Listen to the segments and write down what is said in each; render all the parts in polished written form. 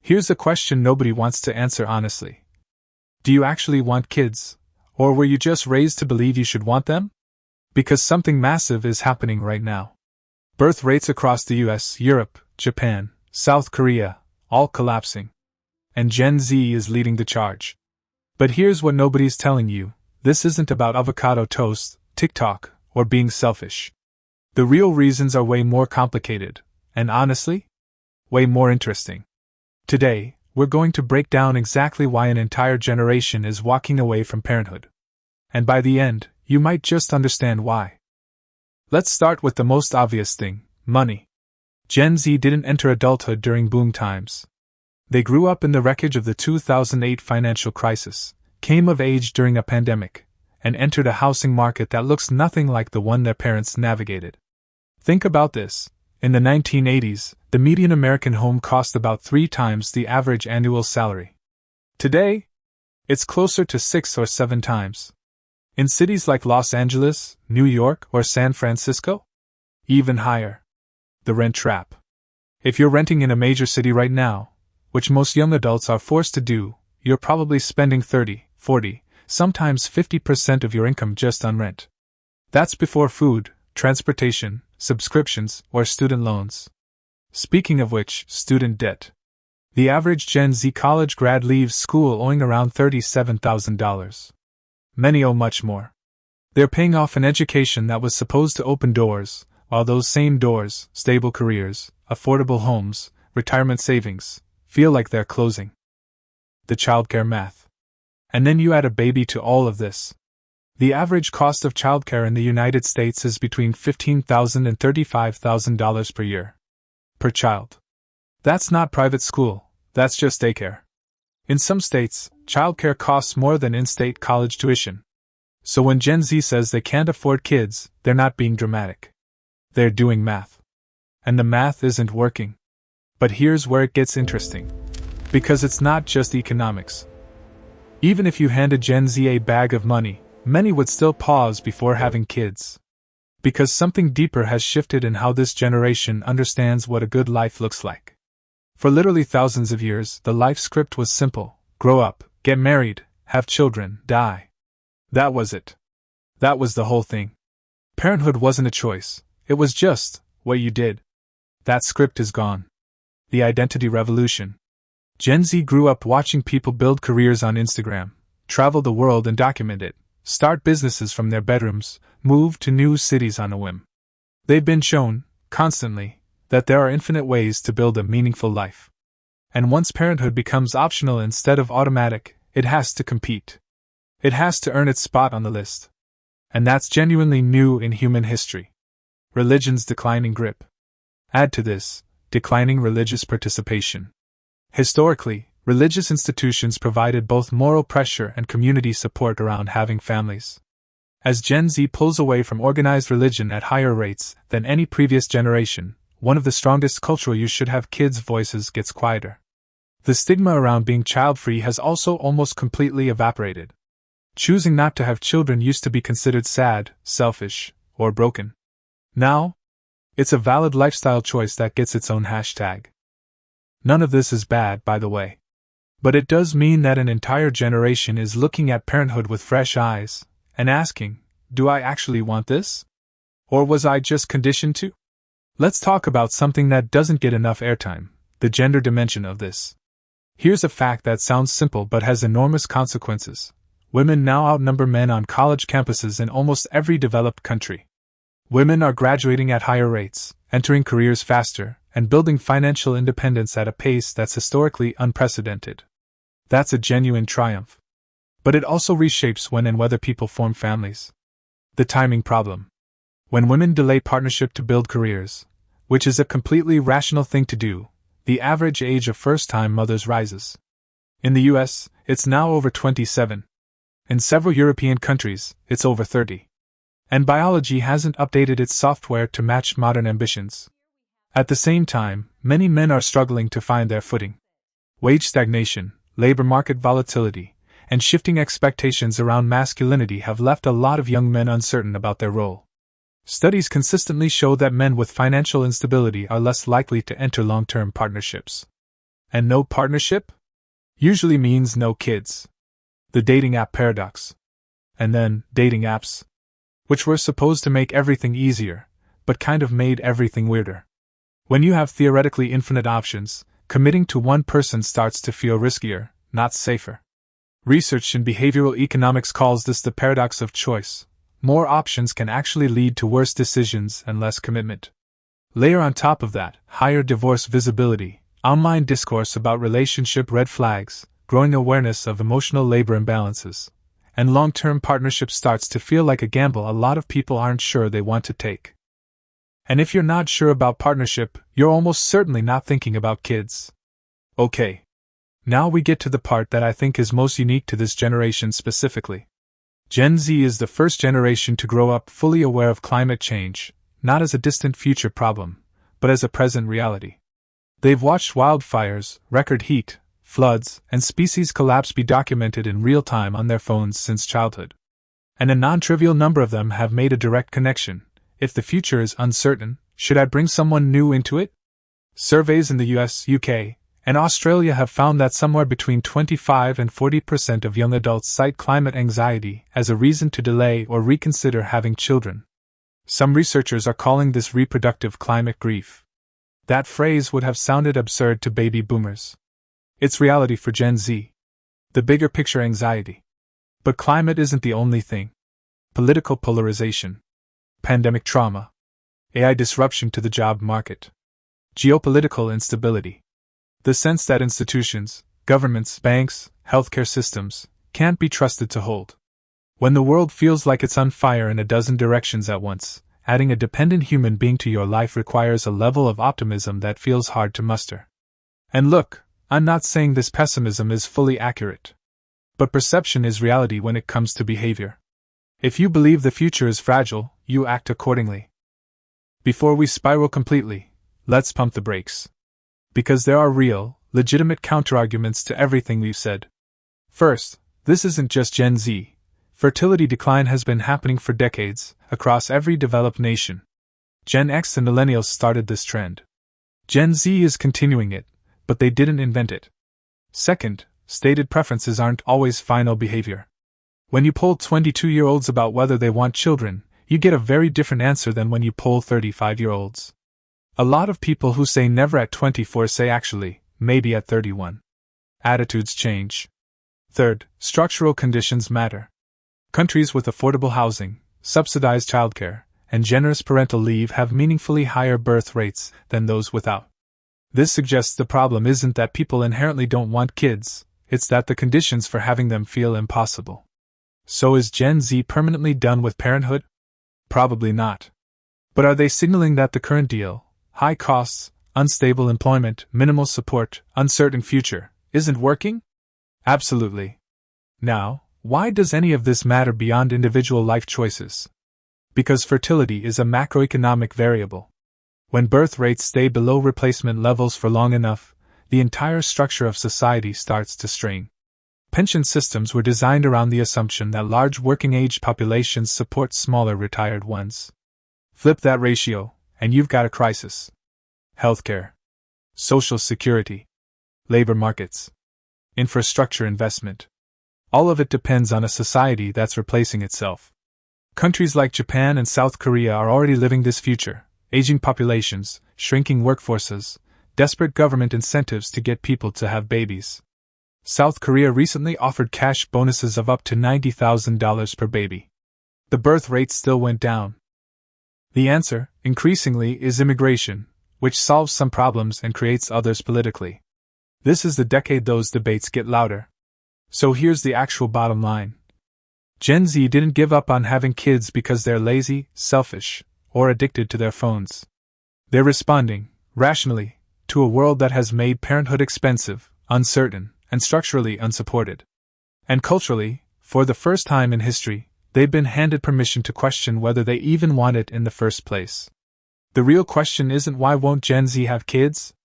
Here's a question nobody wants to answer honestly. Do you actually want kids? Or were you just raised to believe you should want them? Because something massive is happening right now. Birth rates across the US, Europe, Japan, South Korea, all collapsing. And Gen Z is leading the charge. But here's what nobody's telling you. This isn't about avocado toast, TikTok, or being selfish. The real reasons are way more complicated, and honestly, way more interesting. Today, we're going to break down exactly why an entire generation is walking away from parenthood. And by the end, you might just understand why. Let's start with the most obvious thing, money. Gen Z didn't enter adulthood during boom times. They grew up in the wreckage of the 2008 financial crisis, came of age during a pandemic, and entered a housing market that looks nothing like the one their parents navigated. Think about this. In the 1980s, the median American home cost about 3 times the average annual salary. Today, it's closer to 6 or 7 times. In cities like Los Angeles, New York, or San Francisco? Even higher. The rent trap. If you're renting in a major city right now, which most young adults are forced to do, you're probably spending 30, 40, sometimes 50% of your income just on rent. That's before food, transportation, subscriptions, or student loans. Speaking of which, student debt. The average Gen Z college grad leaves school owing around $37,000. Many owe much more. They're paying off an education that was supposed to open doors, while those same doors, stable careers, affordable homes, retirement savings, feel like they're closing. The childcare math. And then you add a baby to all of this. The average cost of childcare in the United States is between $15,000 and $35,000 per year. Per child. That's not private school, that's just daycare. In some states, childcare costs more than in-state college tuition. So when Gen Z says they can't afford kids, they're not being dramatic. They're doing math. And the math isn't working. But here's where it gets interesting. Because it's not just economics. Even if you handed Gen Z a bag of money, many would still pause before having kids. Because something deeper has shifted in how this generation understands what a good life looks like. For literally thousands of years, the life script was simple: grow up, get married, have children, die. That was it. That was the whole thing. Parenthood wasn't a choice, it was just what you did. That script is gone. The identity revolution. Gen Z grew up watching people build careers on Instagram, travel the world and document it, start businesses from their bedrooms, move to new cities on a whim. They've been shown, constantly, that there are infinite ways to build a meaningful life. And once parenthood becomes optional instead of automatic, it has to compete. It has to earn its spot on the list. And that's genuinely new in human history. Religion's declining grip. Add to this, declining religious participation. Historically, religious institutions provided both moral pressure and community support around having families. As Gen Z pulls away from organized religion at higher rates than any previous generation, one of the strongest cultural "you should have kids" voices gets quieter. The stigma around being child-free has also almost completely evaporated. Choosing not to have children used to be considered sad, selfish, or broken. Now, it's a valid lifestyle choice that gets its own hashtag. None of this is bad, by the way. But it does mean that an entire generation is looking at parenthood with fresh eyes, and asking, do I actually want this? Or was I just conditioned to? Let's talk about something that doesn't get enough airtime, the gender dimension of this. Here's a fact that sounds simple but has enormous consequences. Women now outnumber men on college campuses in almost every developed country. Women are graduating at higher rates, entering careers faster, and building financial independence at a pace that's historically unprecedented. That's a genuine triumph. But it also reshapes when and whether people form families. The timing problem. When women delay partnership to build careers, which is a completely rational thing to do, the average age of first-time mothers rises. In the US, it's now over 27. In several European countries, it's over 30. And biology hasn't updated its software to match modern ambitions. At the same time, many men are struggling to find their footing. Wage stagnation, labor market volatility, and shifting expectations around masculinity have left a lot of young men uncertain about their role. Studies consistently show that men with financial instability are less likely to enter long-term partnerships. And no partnership? Usually means no kids. The dating app paradox. And then, dating apps. Which were supposed to make everything easier, but kind of made everything weirder. When you have theoretically infinite options, committing to one person starts to feel riskier, not safer. Research in behavioral economics calls this the paradox of choice. More options can actually lead to worse decisions and less commitment. Layer on top of that, higher divorce visibility, online discourse about relationship red flags, growing awareness of emotional labor imbalances, and long-term partnership starts to feel like a gamble a lot of people aren't sure they want to take. And if you're not sure about partnership, you're almost certainly not thinking about kids. Okay. Now we get to the part that I think is most unique to this generation specifically. Gen Z is the first generation to grow up fully aware of climate change, not as a distant future problem, but as a present reality. They've watched wildfires, record heat, floods, and species collapse be documented in real time on their phones since childhood. And a non-trivial number of them have made a direct connection. If the future is uncertain, should I bring someone new into it? Surveys in the US, UK, and Australia have found that somewhere between 25 and 40% of young adults cite climate anxiety as a reason to delay or reconsider having children. Some researchers are calling this reproductive climate grief. That phrase would have sounded absurd to baby boomers. It's reality for Gen Z. The bigger picture anxiety. But climate isn't the only thing. Political polarization. Pandemic trauma. AI disruption to the job market. Geopolitical instability. The sense that institutions, governments, banks, healthcare systems, can't be trusted to hold. When the world feels like it's on fire in a dozen directions at once, adding a dependent human being to your life requires a level of optimism that feels hard to muster. And look, I'm not saying this pessimism is fully accurate. But perception is reality when it comes to behavior. If you believe the future is fragile, you act accordingly. Before we spiral completely, let's pump the brakes. Because there are real, legitimate counterarguments to everything we've said. First, this isn't just Gen Z. Fertility decline has been happening for decades, across every developed nation. Gen X and Millennials started this trend. Gen Z is continuing it, but they didn't invent it. Second, stated preferences aren't always final behavior. When you poll 22-year-olds about whether they want children, you get a very different answer than when you poll 35-year-olds. A lot of people who say never at 24 say actually, maybe at 31. Attitudes change. Third, structural conditions matter. Countries with affordable housing, subsidized childcare, and generous parental leave have meaningfully higher birth rates than those without. This suggests the problem isn't that people inherently don't want kids, it's that the conditions for having them feel impossible. So is Gen Z permanently done with parenthood? Probably not. But are they signaling that the current deal, high costs, unstable employment, minimal support, uncertain future, isn't working? Absolutely. Now, why does any of this matter beyond individual life choices? Because fertility is a macroeconomic variable. When birth rates stay below replacement levels for long enough, the entire structure of society starts to strain. Pension systems were designed around the assumption that large working-age populations support smaller retired ones. Flip that ratio, and you've got a crisis. Healthcare, social security, labor markets, infrastructure investment. All of it depends on a society that's replacing itself. Countries like Japan and South Korea are already living this future: aging populations, shrinking workforces, desperate government incentives to get people to have babies. South Korea recently offered cash bonuses of up to $90,000 per baby. The birth rate still went down. The answer, increasingly, is immigration, which solves some problems and creates others politically. This is the decade those debates get louder. So here's the actual bottom line. Gen Z didn't give up on having kids because they're lazy, selfish, or addicted to their phones. They're responding, rationally, to a world that has made parenthood expensive, uncertain, and structurally unsupported. And culturally, for the first time in history, they've been handed permission to question whether they even want it in the first place. The real question isn't why won't Gen Z have kids?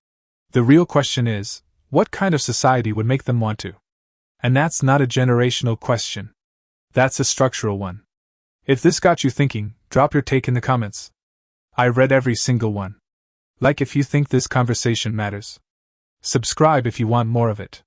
The real question is, what kind of society would make them want to? And that's not a generational question. That's a structural one. If this got you thinking, drop your take in the comments. I read every single one. Like if you think this conversation matters. Subscribe if you want more of it.